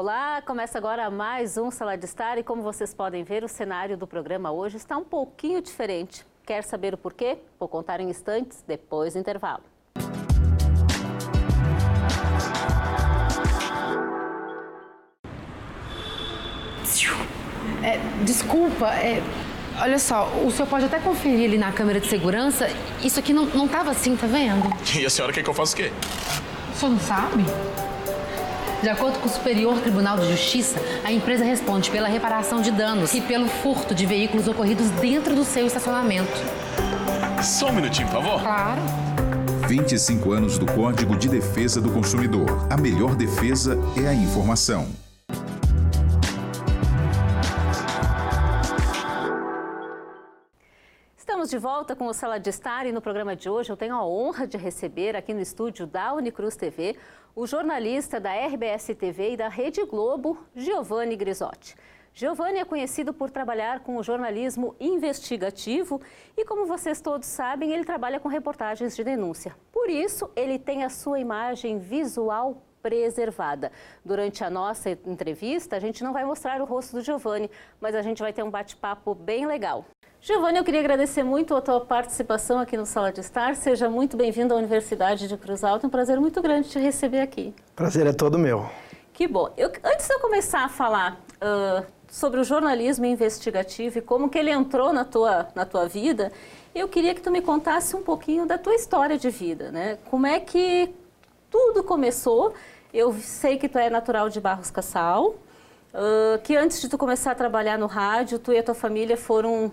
Olá, começa agora mais um Sala de Estar e como vocês podem ver, o cenário do programa hoje está um pouquinho diferente. Quer saber o porquê? Vou contar em instantes, depois do intervalo. Desculpa, olha só, o senhor pode até conferir ali na câmera de segurança, isso aqui não estava assim, tá vendo? E a senhora quer que eu faça o quê? O senhor não sabe? De acordo com o Superior Tribunal de Justiça, a empresa responde pela reparação de danos e pelo furto de veículos ocorridos dentro do seu estacionamento. Só um minutinho, por favor. Claro. 25 anos do Código de Defesa do Consumidor. A melhor defesa é a informação. Estamos de volta com o Sala de Estar e no programa de hoje eu tenho a honra de receber aqui no estúdio da Unicruz TV o jornalista da RBS TV e da Rede Globo, Giovanni Grisotti. Giovanni é conhecido por trabalhar com o jornalismo investigativo e, como vocês todos sabem, ele trabalha com reportagens de denúncia. Por isso, ele tem a sua imagem visual preservada. Durante a nossa entrevista, a gente não vai mostrar o rosto do Giovanni, mas a gente vai ter um bate-papo bem legal. Giovanni, eu queria agradecer muito a tua participação aqui no Sala de Estar. Seja muito bem-vindo à Universidade de Cruz Alta. É um prazer muito grande te receber aqui. Prazer é todo meu. Que bom. Antes de eu começar a falar sobre o jornalismo investigativo e como que ele entrou na tua vida, eu queria que tu me contasse um pouquinho da tua história de vida, né? Como é que tudo começou? Eu sei que tu é natural de Barros Cassal, que antes de tu começar a trabalhar no rádio, tu e a tua família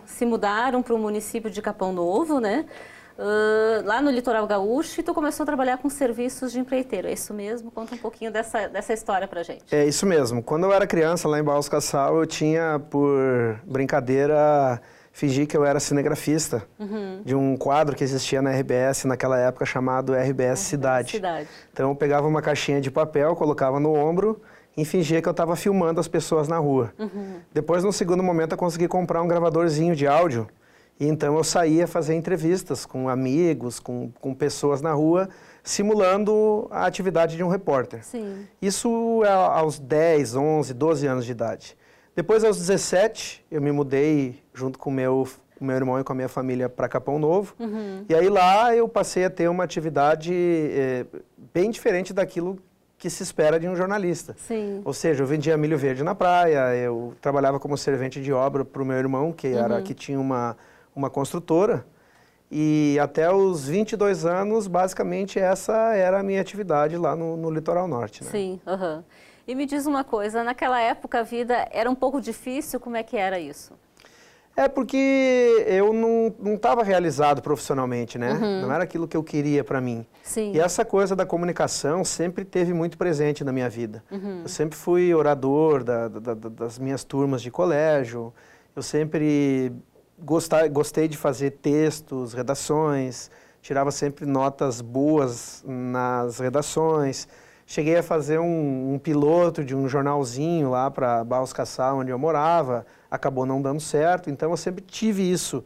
se mudaram para o município de Capão Novo, né? Lá no litoral gaúcho, e tu começou a trabalhar com serviços de empreiteiro. É isso mesmo? Conta um pouquinho dessa história pra gente. É isso mesmo. Quando eu era criança, lá em Barros Cassal, eu tinha, por brincadeira, fingir que eu era cinegrafista de um quadro que existia na RBS naquela época chamado RBS Cidade. Então eu pegava uma caixinha de papel, colocava no ombro e fingia que eu estava filmando as pessoas na rua. Depois, no segundo momento, eu consegui comprar um gravadorzinho de áudio e então eu saía fazer entrevistas com amigos, com pessoas na rua, simulando a atividade de um repórter. Sim. Isso aos 10, 11, 12 anos de idade. Depois, aos 17, eu me mudei junto com o meu irmão e com a minha família para Capão Novo. E aí lá eu passei a ter uma atividade bem diferente daquilo que se espera de um jornalista. Sim. Ou seja, eu vendia milho verde na praia, eu trabalhava como servente de obra para o meu irmão, que tinha uma construtora. E até os 22 anos, basicamente, essa era a minha atividade lá no Litoral Norte. Né? Sim, E me diz uma coisa, naquela época a vida era um pouco difícil, como é que era isso? É porque eu não estava realizado profissionalmente, né? Não era aquilo que eu queria para mim. Sim. E essa coisa da comunicação sempre teve muito presente na minha vida. Eu sempre fui orador das minhas turmas de colégio, eu sempre gostei de fazer textos, redações, tirava sempre notas boas nas redações. Cheguei a fazer um piloto de um jornalzinho lá para Barros Cassal, onde eu morava, acabou não dando certo, então eu sempre tive isso,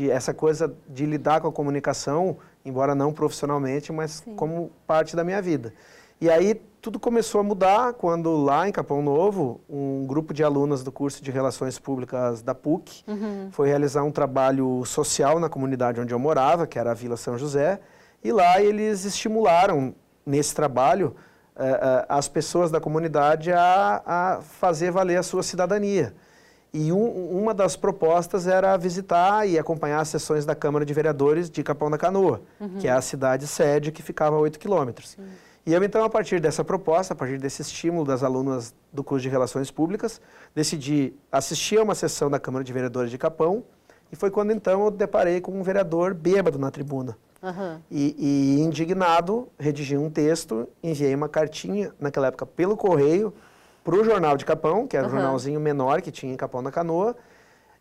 essa coisa de lidar com a comunicação, embora não profissionalmente, mas como parte da minha vida. E aí tudo começou a mudar quando lá em Capão Novo, um grupo de alunas do curso de Relações Públicas da PUC foi realizar um trabalho social na comunidade onde eu morava, que era a Vila São José, e lá eles estimularam nesse trabalho as pessoas da comunidade a fazer valer a sua cidadania. E uma das propostas era visitar e acompanhar as sessões da Câmara de Vereadores de Capão da Canoa, que é a cidade sede que ficava a 8 quilômetros. E eu, então, a partir dessa proposta, a partir desse estímulo das alunas do curso de Relações Públicas, decidi assistir a uma sessão da Câmara de Vereadores de Capão, e foi quando, então, eu deparei com um vereador bêbado na tribuna. E indignado, redigi um texto, enviei uma cartinha, naquela época, pelo correio, para o Jornal de Capão, que era um jornalzinho menor que tinha em Capão da Canoa,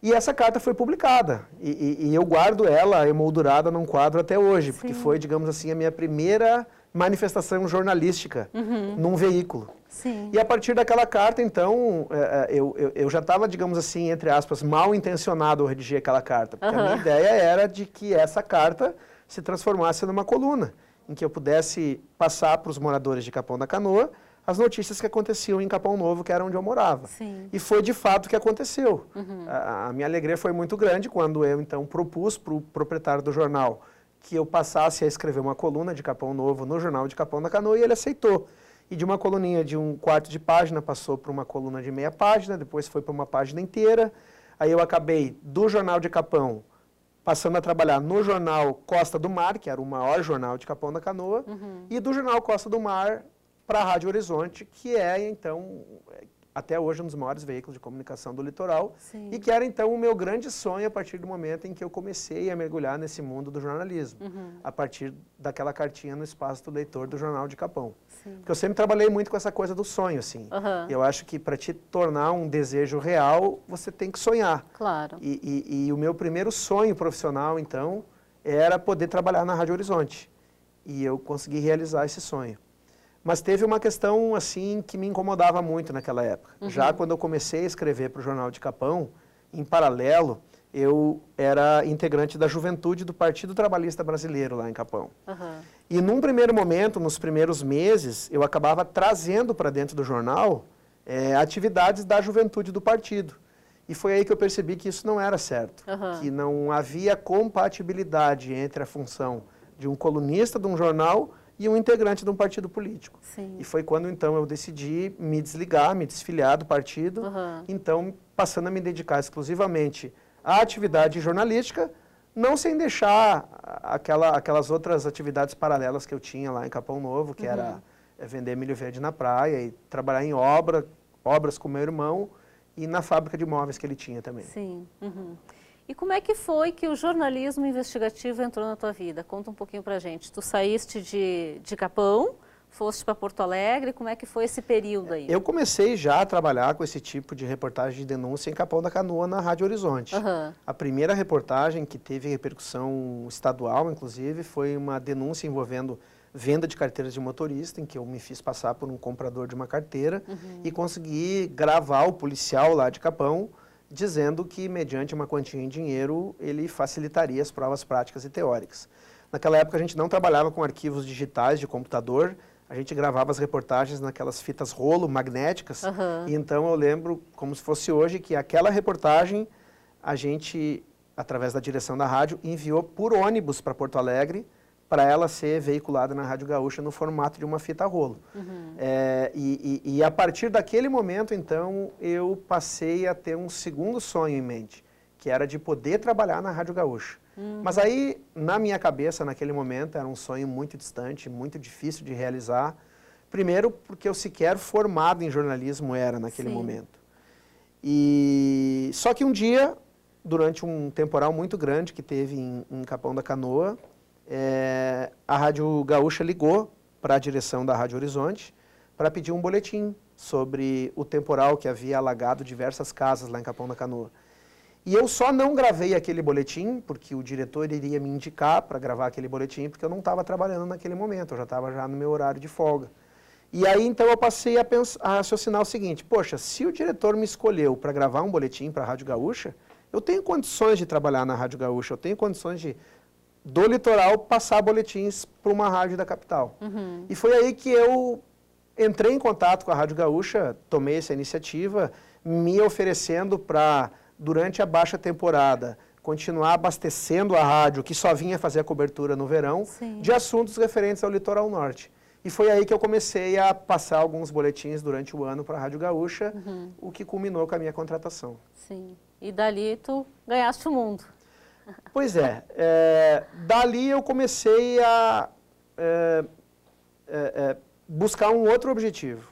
e essa carta foi publicada. E eu guardo ela emoldurada num quadro até hoje, porque foi, digamos assim, a minha primeira manifestação jornalística num veículo. Sim. E a partir daquela carta, então, eu já estava, digamos assim, entre aspas, mal intencionado ao redigir aquela carta, porque a minha ideia era de que essa carta se transformasse numa coluna, em que eu pudesse passar para os moradores de Capão da Canoa as notícias que aconteciam em Capão Novo, que era onde eu morava. Sim. E foi de fato o que aconteceu. A minha alegria foi muito grande quando eu, então, propus para o proprietário do jornal que eu passasse a escrever uma coluna de Capão Novo no jornal de Capão da Canoa, e ele aceitou. E de uma coluninha de 1/4 de página passou para uma coluna de meia página, depois foi para uma página inteira. Aí eu acabei do jornal de Capão passando a trabalhar no jornal Costa do Mar, que era o maior jornal de Capão da Canoa, e do jornal Costa do Mar para a Rádio Horizonte, que é, então, até hoje um dos maiores veículos de comunicação do litoral, Sim. e que era, então, o meu grande sonho a partir do momento em que eu comecei a mergulhar nesse mundo do jornalismo, a partir daquela cartinha no espaço do leitor do Jornal de Capão. Sim. Porque eu sempre trabalhei muito com essa coisa do sonho, assim. Eu acho que para te tornar um desejo real, você tem que sonhar. Claro. E o meu primeiro sonho profissional, então, era poder trabalhar na Rádio Horizonte. E eu consegui realizar esse sonho. Mas teve uma questão, assim, que me incomodava muito naquela época. Já quando eu comecei a escrever para o Jornal de Capão, em paralelo, eu era integrante da juventude do Partido Trabalhista Brasileiro lá em Capão. E num primeiro momento, nos primeiros meses, eu acabava trazendo para dentro do jornal atividades da juventude do partido. E foi aí que eu percebi que isso não era certo, que não havia compatibilidade entre a função de um colunista de um jornal e um integrante de um partido político. Sim. E foi quando, então, eu decidi me desligar, me desfiliar do partido, então, passando a me dedicar exclusivamente à atividade jornalística, não sem deixar aquelas outras atividades paralelas que eu tinha lá em Capão Novo, que era vender milho verde na praia e trabalhar em obras com meu irmão e na fábrica de móveis que ele tinha também. Sim. E como é que foi que o jornalismo investigativo entrou na tua vida? Conta um pouquinho pra gente. Tu saíste de Capão, foste para Porto Alegre, como é que foi esse período aí? Eu comecei já a trabalhar com esse tipo de reportagem de denúncia em Capão da Canoa, na Rádio Horizonte. A primeira reportagem que teve repercussão estadual, inclusive, foi uma denúncia envolvendo venda de carteiras de motorista, em que eu me fiz passar por um comprador de uma carteira e consegui gravar o policial lá de Capão, dizendo que, mediante uma quantia em dinheiro, ele facilitaria as provas práticas e teóricas. Naquela época, a gente não trabalhava com arquivos digitais de computador, a gente gravava as reportagens naquelas fitas rolo magnéticas, e então eu lembro, como se fosse hoje, que aquela reportagem, a gente, através da direção da rádio, enviou por ônibus para Porto Alegre, para ela ser veiculada na Rádio Gaúcha no formato de uma fita rolo. E a partir daquele momento, então, eu passei a ter um segundo sonho em mente, que era de poder trabalhar na Rádio Gaúcha. Mas aí, na minha cabeça, naquele momento, era um sonho muito distante, muito difícil de realizar. Primeiro, porque eu sequer formado em jornalismo era naquele momento. E só que um dia, durante um temporal muito grande que teve em Capão da Canoa, a Rádio Gaúcha ligou para a direção da Rádio Horizonte para pedir um boletim sobre o temporal que havia alagado diversas casas lá em Capão da Canoa. E eu só não gravei aquele boletim, porque o diretor iria me indicar para gravar aquele boletim, porque eu não estava trabalhando naquele momento, eu já estava no meu horário de folga. E aí, então, eu passei a raciocinar o seguinte: poxa, se o diretor me escolheu para gravar um boletim para a Rádio Gaúcha, eu tenho condições de trabalhar na Rádio Gaúcha, eu tenho condições de, do litoral, passar boletins para uma rádio da capital. E foi aí que eu entrei em contato com a Rádio Gaúcha, tomei essa iniciativa, me oferecendo para, durante a baixa temporada, continuar abastecendo a rádio, que só vinha fazer a cobertura no verão, de assuntos referentes ao litoral norte. E foi aí que eu comecei a passar alguns boletins durante o ano para a Rádio Gaúcha, o que culminou com a minha contratação. Sim. E dali tu ganhaste o mundo. Pois é. Dali eu comecei a buscar um outro objetivo.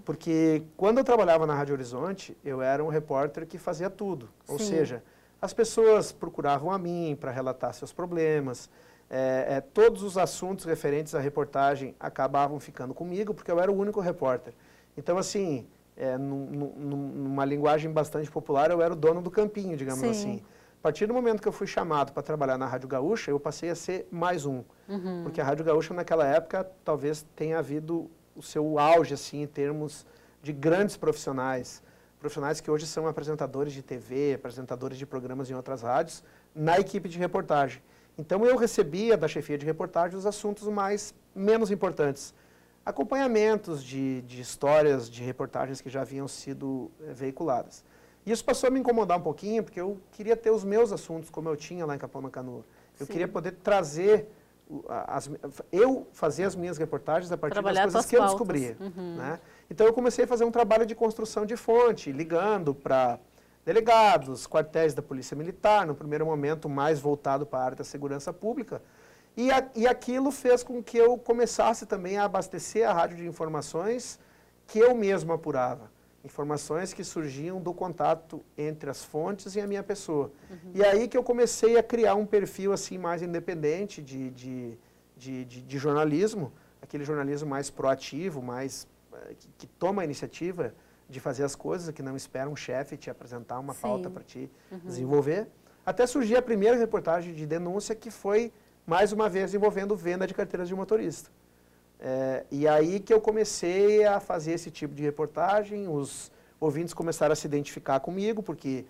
Porque quando eu trabalhava na Rádio Horizonte, eu era um repórter que fazia tudo. Ou seja, as pessoas procuravam a mim para relatar seus problemas, todos os assuntos referentes à reportagem acabavam ficando comigo, porque eu era o único repórter. Então, assim, numa linguagem bastante popular, eu era o dono do campinho, digamos assim. A partir do momento que eu fui chamado para trabalhar na Rádio Gaúcha, eu passei a ser mais um. Porque a Rádio Gaúcha, naquela época, talvez tenha havido o seu auge, assim, em termos de grandes profissionais. Profissionais que hoje são apresentadores de TV, apresentadores de programas em outras rádios, na equipe de reportagem. Então, eu recebia da chefia de reportagem os assuntos menos importantes. acompanhamentos de histórias, de reportagens que já haviam sido veiculadas. E isso passou a me incomodar um pouquinho, porque eu queria ter os meus assuntos, como eu tinha lá em Capão da Canoa. Eu queria poder trazer, eu fazer as minhas reportagens a partir das coisas que eu descobria. Né? Então eu comecei a fazer um trabalho de construção de fonte, ligando para delegados, quartéis da Polícia Militar, no primeiro momento mais voltado para a área da segurança pública. E aquilo fez com que eu começasse também a abastecer a rádio de informações que eu mesmo apurava. Informações que surgiam do contato entre as fontes e a minha pessoa. E aí que eu comecei a criar um perfil assim mais independente de jornalismo, aquele jornalismo mais proativo, mais que toma a iniciativa de fazer as coisas, que não espera um chefe te apresentar uma pauta para te desenvolver. Até surgir a primeira reportagem de denúncia, que foi, mais uma vez, envolvendo venda de carteiras de motorista. E aí que eu comecei a fazer esse tipo de reportagem, os ouvintes começaram a se identificar comigo, porque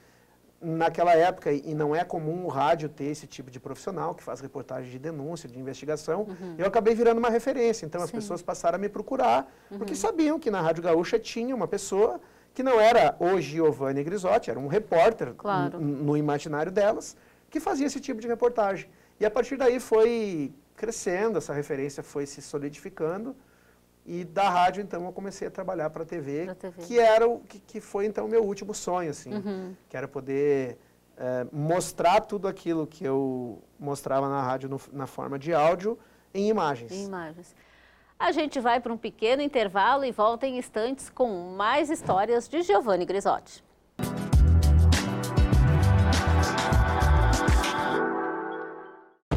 naquela época, e não é comum o rádio ter esse tipo de profissional que faz reportagem de denúncia, de investigação, eu acabei virando uma referência. Então as pessoas passaram a me procurar, porque sabiam que na Rádio Gaúcha tinha uma pessoa que não era o Giovanni Grisotti, era um repórter no imaginário delas, que fazia esse tipo de reportagem. E a partir daí foi crescendo, essa referência foi se solidificando, e da rádio, então, eu comecei a trabalhar para a TV, que foi, então, o meu último sonho, assim, que era poder mostrar tudo aquilo que eu mostrava na rádio na forma de áudio em imagens. Em imagens. A gente vai para um pequeno intervalo e volta em instantes com mais histórias de Giovanni Grisotti.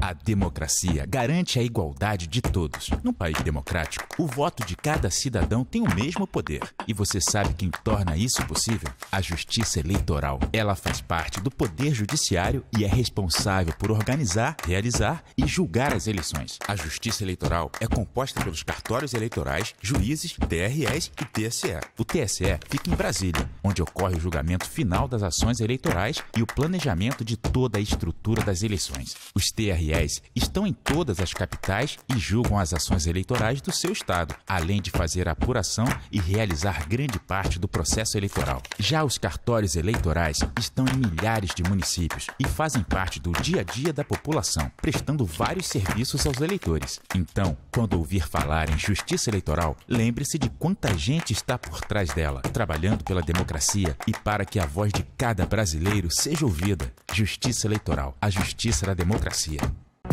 A democracia garante a igualdade de todos. Num país democrático, o voto de cada cidadão tem o mesmo poder. E você sabe quem torna isso possível? A Justiça Eleitoral. Ela faz parte do Poder Judiciário e é responsável por organizar, realizar e julgar as eleições. A Justiça Eleitoral é composta pelos cartórios eleitorais, juízes, TREs e TSE. O TSE fica em Brasília, onde ocorre o julgamento final das ações eleitorais e o planejamento de toda a estrutura das eleições. Os TREs estão em todas as capitais e julgam as ações eleitorais do seu estado, além de fazer a apuração e realizar grande parte do processo eleitoral. Já os cartórios eleitorais estão em milhares de municípios e fazem parte do dia a dia da população, prestando vários serviços aos eleitores. Então, quando ouvir falar em justiça eleitoral, lembre-se de quanta gente está por trás dela, trabalhando pela democracia e para que a voz de cada brasileiro seja ouvida. Justiça Eleitoral, a justiça da democracia.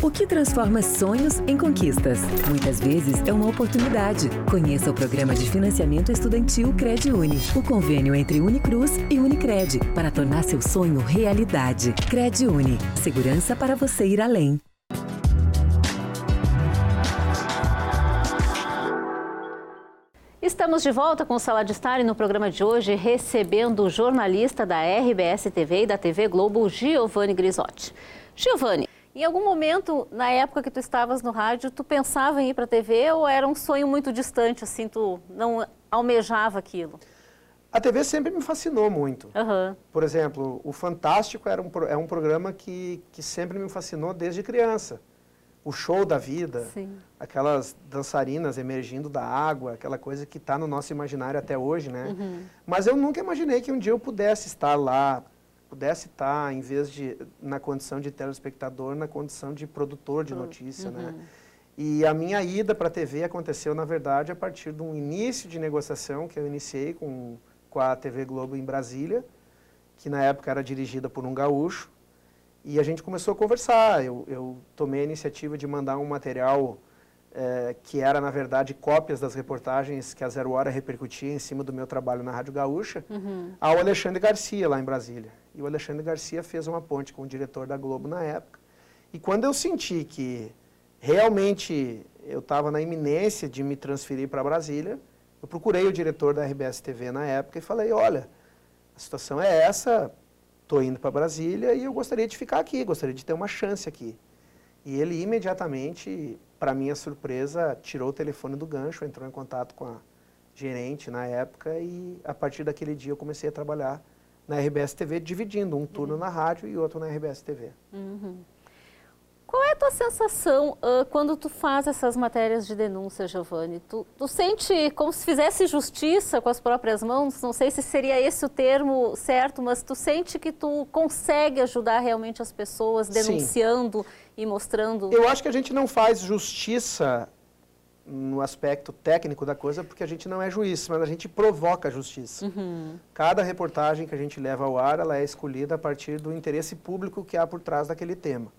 O que transforma sonhos em conquistas? Muitas vezes é uma oportunidade. Conheça o programa de financiamento estudantil CredUni, o convênio entre Unicruz e Unicred, para tornar seu sonho realidade. CredUni, segurança para você ir além. Estamos de volta com o Sala de Estar e no programa de hoje recebendo o jornalista da RBS-TV e da TV Globo, Giovanni Grisotti. Giovanni, em algum momento, na época que tu estavas no rádio, tu pensava em ir para a TV ou era um sonho muito distante, assim, tu não almejava aquilo? A TV sempre me fascinou muito. Por exemplo, o Fantástico é um programa que sempre me fascinou desde criança. O show da vida, aquelas dançarinas emergindo da água, aquela coisa que está no nosso imaginário até hoje, né? Mas eu nunca imaginei que um dia eu pudesse estar lá, pudesse estar, em vez de, na condição de telespectador, na condição de produtor de notícia, né? E a minha ida para a TV aconteceu, na verdade, a partir de um início de negociação que eu iniciei com a TV Globo em Brasília, que na época era dirigida por um gaúcho, e a gente começou a conversar. Eu tomei a iniciativa de mandar um material que era, na verdade, cópias das reportagens que a Zero Hora repercutia em cima do meu trabalho na Rádio Gaúcha, ao Alexandre Garcia, lá em Brasília. E o Alexandre Garcia fez uma ponte com o diretor da Globo na época. E quando eu senti que realmente eu estava na iminência de me transferir para Brasília, eu procurei o diretor da RBS-TV na época e falei, olha, a situação é essa, estou indo para Brasília e eu gostaria de ficar aqui, gostaria de ter uma chance aqui. E ele imediatamente, para minha surpresa, tirou o telefone do gancho, entrou em contato com a gerente na época e a partir daquele dia eu comecei a trabalhar na RBS-TV, dividindo um turno na rádio e outro na RBS-TV. Qual é a tua sensação quando tu faz essas matérias de denúncia, Giovanni? Tu sente como se fizesse justiça com as próprias mãos? Não sei se seria esse o termo certo, mas tu sente que tu consegue ajudar realmente as pessoas denunciando e mostrando? Eu acho que a gente não faz justiça no aspecto técnico da coisa, porque a gente não é juiz, mas a gente provoca a justiça. Cada reportagem que a gente leva ao ar, ela é escolhida a partir do interesse público que há por trás daquele tema.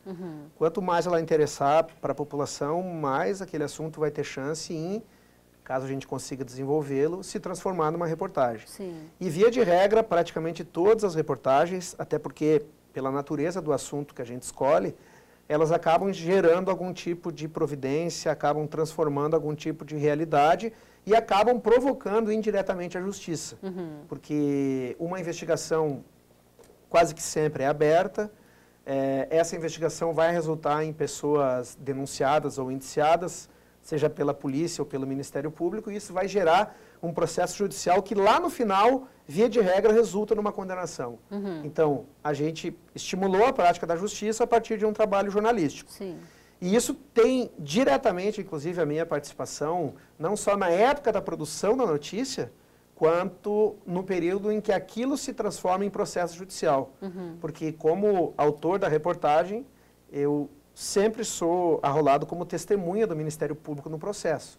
Quanto mais ela interessar para a população, mais aquele assunto vai ter chance em, caso a gente consiga desenvolvê-lo, se transformar numa reportagem. E via de regra, praticamente todas as reportagens, até porque pela natureza do assunto que a gente escolhe, elas acabam gerando algum tipo de providência, acabam transformando algum tipo de realidade e acabam provocando indiretamente a justiça. Porque uma investigação quase que sempre é aberta, essa investigação vai resultar em pessoas denunciadas ou indiciadas, seja pela polícia ou pelo Ministério Público, e isso vai gerar um processo judicial que lá no final, via de regra, resulta numa condenação. Então, a gente estimulou a prática da justiça a partir de um trabalho jornalístico. E isso tem diretamente, inclusive, a minha participação, não só na época da produção da notícia, quanto no período em que aquilo se transforma em processo judicial. Porque como autor da reportagem, eu sempre sou arrolado como testemunha do Ministério Público no processo.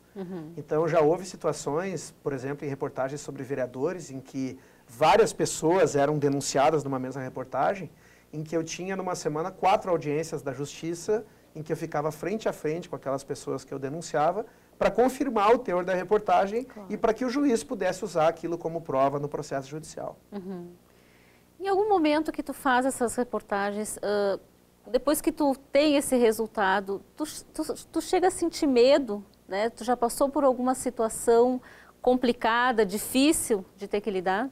Então, já houve situações, por exemplo, em reportagens sobre vereadores, em que várias pessoas eram denunciadas numa mesma reportagem, em que eu tinha, numa semana, 4 audiências da Justiça, em que eu ficava frente a frente com aquelas pessoas que eu denunciava, para confirmar o teor da reportagem e para que o juiz pudesse usar aquilo como prova no processo judicial. Em algum momento que tu faz essas reportagens, depois que tu tem esse resultado, tu chega a sentir medo, né? Tu já passou por alguma situação complicada, difícil de ter que lidar?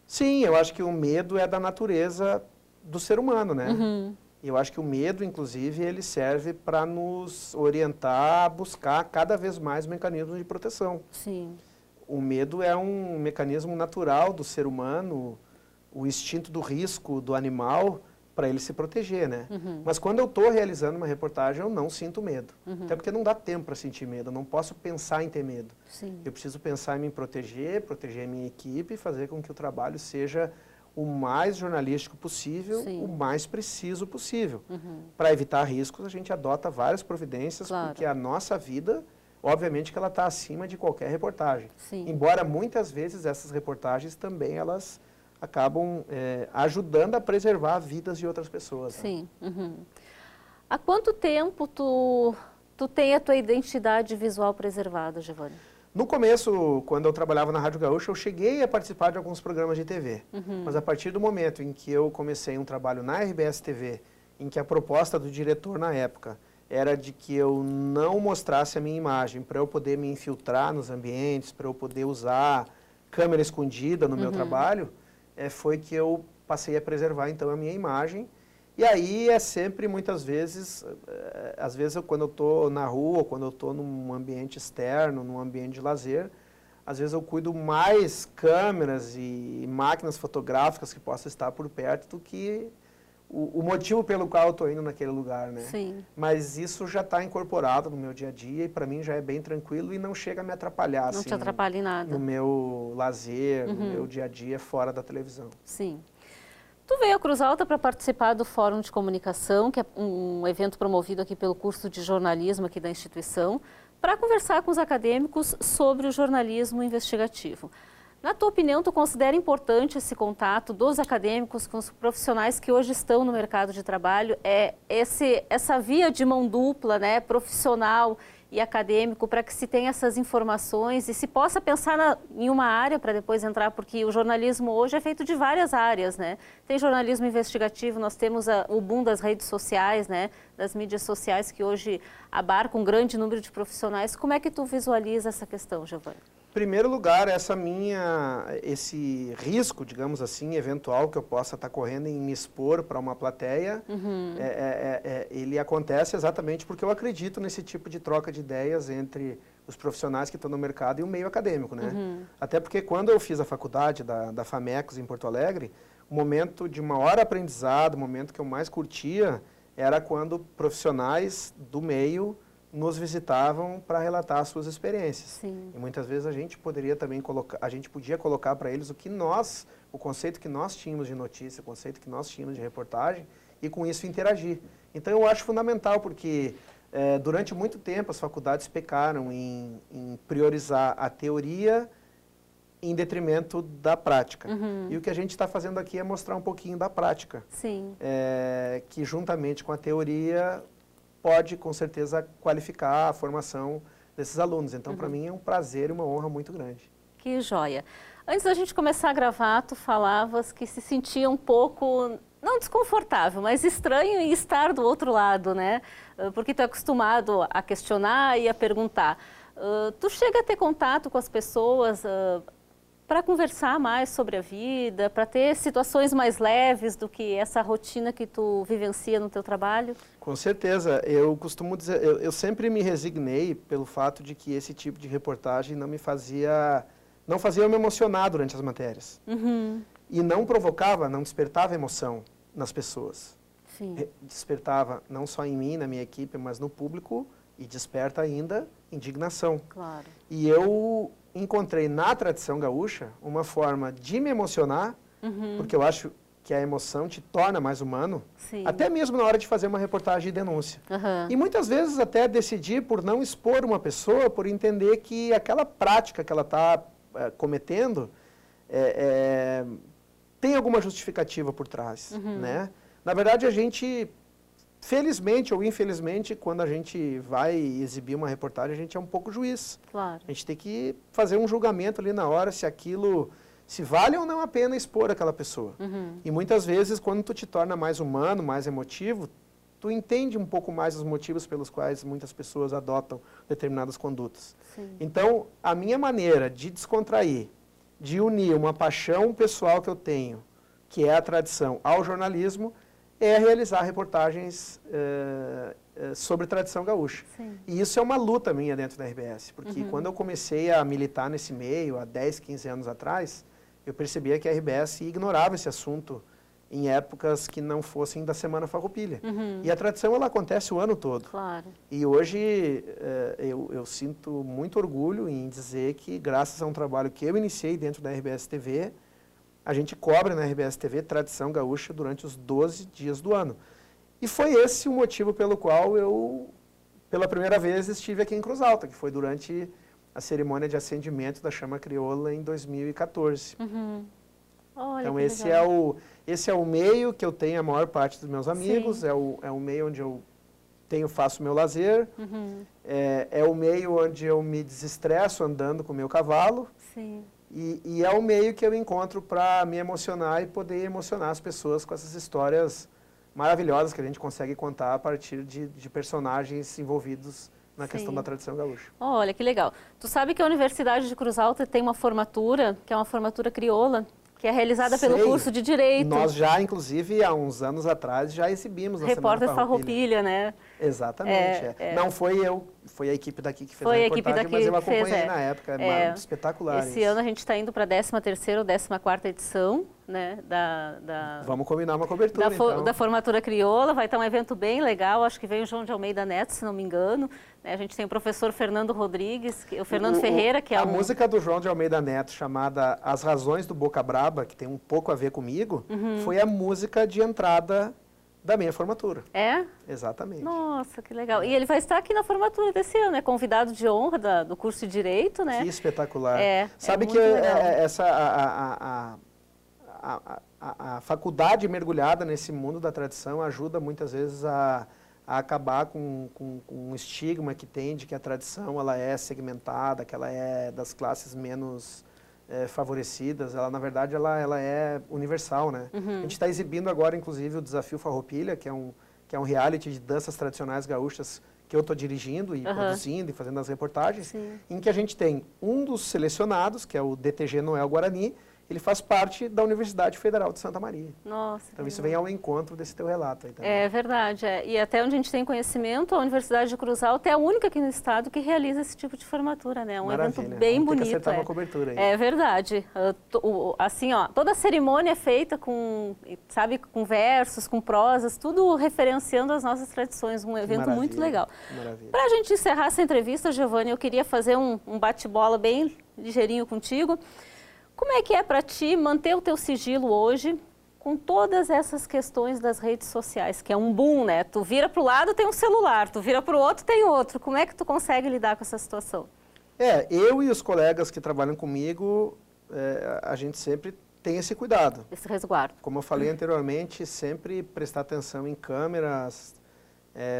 Sim, eu acho que o medo é da natureza do ser humano, né? E eu acho que o medo, inclusive, ele serve para nos orientar a buscar cada vez mais mecanismos de proteção. O medo é um mecanismo natural do ser humano, o instinto do risco do animal, para ele se proteger, né? Mas quando eu estou realizando uma reportagem, eu não sinto medo. Até porque não dá tempo para sentir medo, eu não posso pensar em ter medo. Eu preciso pensar em me proteger, proteger a minha equipe e fazer com que o trabalho seja o mais jornalístico possível, o mais preciso possível. Para evitar riscos, a gente adota várias providências, porque a nossa vida, obviamente que ela está acima de qualquer reportagem. Embora muitas vezes essas reportagens também elas acabam ajudando a preservar vidas de outras pessoas. Né? Há quanto tempo tu tem a tua identidade visual preservada, Giovanni? No começo, quando eu trabalhava na Rádio Gaúcha, eu cheguei a participar de alguns programas de TV. Mas a partir do momento em que eu comecei um trabalho na RBS TV, em que a proposta do diretor na época era de que eu não mostrasse a minha imagem para eu poder me infiltrar nos ambientes, para eu poder usar câmera escondida no meu trabalho, foi que eu passei a preservar, então, a minha imagem. E aí é sempre, muitas vezes, às vezes quando eu estou na rua, ou quando eu estou num ambiente externo, num ambiente de lazer, às vezes eu cuido mais câmeras e máquinas fotográficas que possam estar por perto do que o motivo pelo qual eu estou indo naquele lugar, né? Mas isso já está incorporado no meu dia a dia e para mim já é bem tranquilo e não chega a me atrapalhar. Não te atrapalha em nada. No meu lazer, no meu dia a dia fora da televisão. Tu veio a Cruz Alta para participar do Fórum de Comunicação, que é um evento promovido aqui pelo curso de jornalismo aqui da instituição, para conversar com os acadêmicos sobre o jornalismo investigativo. Na tua opinião, tu considera importante esse contato dos acadêmicos com os profissionais que hoje estão no mercado de trabalho? Essa via de mão dupla, né, profissional e acadêmico, para que se tenha essas informações e se possa pensar em uma área para depois entrar, porque o jornalismo hoje é feito de várias áreas, né? Tem jornalismo investigativo, nós temos o boom das redes sociais, né, das mídias sociais, que hoje abarcam um grande número de profissionais. Como é que tu visualiza essa questão, Giovanni? Em primeiro lugar, esse risco, digamos assim, eventual que eu possa estar correndo em me expor para uma plateia, ele acontece exatamente porque eu acredito nesse tipo de troca de ideias entre os profissionais que estão no mercado e o meio acadêmico, né? Até porque quando eu fiz a faculdade da FAMECOS em Porto Alegre, o momento de maior aprendizado, o momento que eu mais curtia, era quando profissionais do meio nos visitavam para relatar as suas experiências. Sim. E muitas vezes a gente poderia também colocar, a gente podia colocar para eles o conceito que nós tínhamos de notícia, o conceito que nós tínhamos de reportagem, e com isso interagir. Então eu acho fundamental, porque durante muito tempo as faculdades pecaram em priorizar a teoria em detrimento da prática. E o que a gente está fazendo aqui é mostrar um pouquinho da prática. Sim. Que juntamente com a teoria pode, com certeza, qualificar a formação desses alunos. Então, para mim, é um prazer e uma honra muito grande. Que joia. Antes da gente começar a gravar, tu falavas que se sentia um pouco, não desconfortável, mas estranho em estar do outro lado, né? Porque tu é acostumado a questionar e a perguntar. Tu chega a ter contato com as pessoas para conversar mais sobre a vida, para ter situações mais leves do que essa rotina que tu vivencia no teu trabalho? Com certeza. Eu costumo dizer, eu sempre me resignei pelo fato de que esse tipo de reportagem não fazia eu me emocionar durante as matérias. E não provocava, não despertava emoção nas pessoas. Sim. Despertava não só em mim, na minha equipe, mas no público, e desperta ainda indignação. Claro. E eu encontrei na tradição gaúcha uma forma de me emocionar, porque eu acho que a emoção te torna mais humano, Sim. até mesmo na hora de fazer uma reportagem de denúncia. E muitas vezes até decidir por não expor uma pessoa, por entender que aquela prática que ela está cometendo tem alguma justificativa por trás, né? Na verdade, a gente, felizmente ou infelizmente, quando a gente vai exibir uma reportagem, a gente é um pouco juiz. Claro. A gente tem que fazer um julgamento ali na hora se vale ou não a pena expor aquela pessoa. E muitas vezes, quando tu te torna mais humano, mais emotivo, tu entende um pouco mais os motivos pelos quais muitas pessoas adotam determinadas condutas. Sim. Então, a minha maneira de descontrair, de unir uma paixão pessoal que eu tenho, que é a tradição, ao jornalismo, é realizar reportagens sobre tradição gaúcha. Sim. E isso é uma luta minha dentro da RBS, porque quando eu comecei a militar nesse meio, há 10, 15 anos atrás, eu percebia que a RBS ignorava esse assunto em épocas que não fossem da Semana Farroupilha. E a tradição, ela acontece o ano todo. Claro. E hoje eu sinto muito orgulho em dizer que, graças a um trabalho que eu iniciei dentro da RBS TV, a gente cobre na RBS TV Tradição Gaúcha durante os 12 dias do ano. E foi esse o motivo pelo qual eu, pela primeira vez, estive aqui em Cruz Alta, que foi durante a cerimônia de acendimento da chama crioula em 2014. Olha, então, que esse é o meio que eu tenho a maior parte dos meus amigos, é o meio onde eu faço meu lazer, é o meio onde eu me desestresso andando com o meu cavalo. Sim. E é o meio que eu encontro para me emocionar e poder emocionar as pessoas com essas histórias maravilhosas que a gente consegue contar a partir de personagens envolvidos na questão da tradição gaúcha. Olha, que legal. Tu sabe que a Universidade de Cruz Alta tem uma formatura, que é uma formatura crioula, que é realizada pelo curso de Direito. Nós já, inclusive, há uns anos atrás, já exibimos na Repórter Semana Farroupilha, né? Exatamente. Não foi eu, foi a equipe daqui que fez a reportagem, mas eu acompanhei na época, espetacular. Esse ano a gente está indo para a 13ª ou 14ª edição, né? Vamos combinar uma cobertura, então. Da formatura crioula, vai estar um evento bem legal, acho que vem o João de Almeida Neto, se não me engano. A gente tem o professor Fernando Rodrigues, o Fernando Ferreira, que é a música do João de Almeida Neto, chamada As Razões do Boca Braba, que tem um pouco a ver comigo, foi a música de entrada da minha formatura. É? Exatamente. Nossa, que legal. E ele vai estar aqui na formatura desse ano, é convidado de honra do curso de Direito, né? Que espetacular. Sabe que a faculdade mergulhada nesse mundo da tradição ajuda muitas vezes a acabar com um estigma que tem de que a tradição ela é segmentada, que ela é das classes menos favorecidas. Ela, na verdade, ela é universal, né? A gente está exibindo agora, inclusive, o Desafio Farroupilha, que é um reality de danças tradicionais gaúchas que eu estou dirigindo e produzindo e fazendo as reportagens, em que a gente tem um dos selecionados, que é o DTG Noel Guarani, ele faz parte da Universidade Federal de Santa Maria. Nossa. Então isso vem ao encontro desse teu relato aí também. É verdade. E até onde a gente tem conhecimento, a Universidade de Cruz Alta é a única aqui no estado que realiza esse tipo de formatura, né? É um Maravilha. evento bem Vamos bonito. ter que acertar uma cobertura aí. É verdade. Assim, ó, toda a cerimônia é feita com, sabe, com versos, com prosas, tudo referenciando as nossas tradições. Um evento muito legal. Para a gente encerrar essa entrevista, Giovanni, eu queria fazer um bate-bola bem ligeirinho contigo. Como é que é para ti manter o teu sigilo hoje com todas essas questões das redes sociais, que é um boom, né? Tu vira para o lado, tem um celular, tu vira para o outro, tem outro. Como é que tu consegue lidar com essa situação? Eu e os colegas que trabalham comigo, a gente sempre tem esse cuidado. Esse resguardo. Como eu falei anteriormente, sempre prestar atenção em câmeras,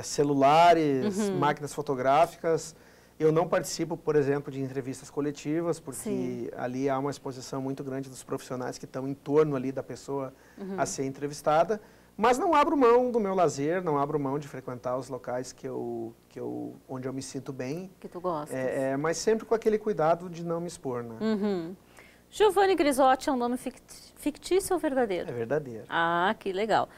celulares, máquinas fotográficas. Eu não participo, por exemplo, de entrevistas coletivas, porque ali há uma exposição muito grande dos profissionais que estão em torno ali da pessoa a ser entrevistada. Mas não abro mão do meu lazer, não abro mão de frequentar os locais onde eu me sinto bem. Que tu gosta. Mas sempre com aquele cuidado de não me expor, né? Giovanni Grisotti é um nome fictício ou verdadeiro? É verdadeiro. Ah, que legal.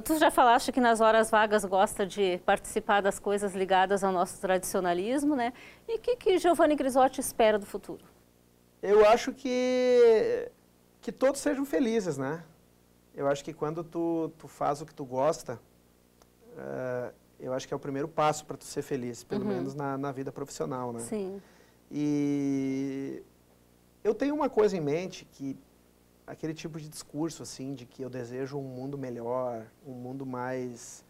Tu já falaste que nas horas vagas gosta de participar das coisas ligadas ao nosso tradicionalismo, né? E o que Giovanni Grisotti espera do futuro? Eu acho que todos sejam felizes, né? Eu acho que quando tu faz o que tu gosta, eu acho que é o primeiro passo para tu ser feliz, pelo menos na vida profissional, né? Sim. E eu tenho uma coisa em mente que aquele tipo de discurso, assim, de que eu desejo um mundo melhor, um mundo mais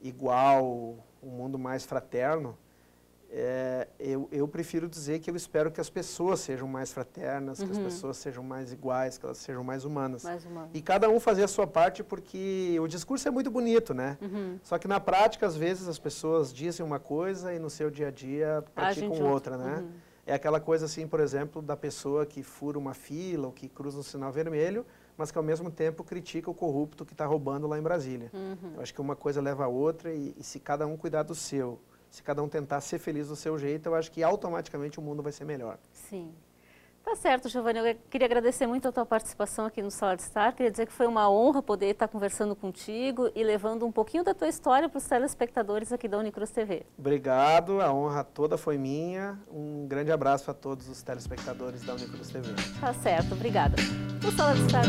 igual, um mundo mais fraterno, eu prefiro dizer que eu espero que as pessoas sejam mais fraternas, que as pessoas sejam mais iguais, que elas sejam mais humanas. E cada um fazer a sua parte, porque o discurso é muito bonito, né? Só que na prática, às vezes, as pessoas dizem uma coisa e no seu dia a dia praticam outra, né? É aquela coisa assim, por exemplo, da pessoa que fura uma fila ou que cruza um sinal vermelho, mas que ao mesmo tempo critica o corrupto que está roubando lá em Brasília. Eu acho que uma coisa leva a outra e se cada um cuidar do seu, se cada um tentar ser feliz do seu jeito, eu acho que automaticamente o mundo vai ser melhor. Sim. Tá certo, Giovanni. Eu queria agradecer muito a tua participação aqui no Sala de Estar. Queria dizer que foi uma honra poder estar conversando contigo e levando um pouquinho da tua história para os telespectadores aqui da Unicruz TV. Obrigado, a honra toda foi minha. Um grande abraço a todos os telespectadores da Unicruz TV. Tá certo, obrigada. No Sala de Estar...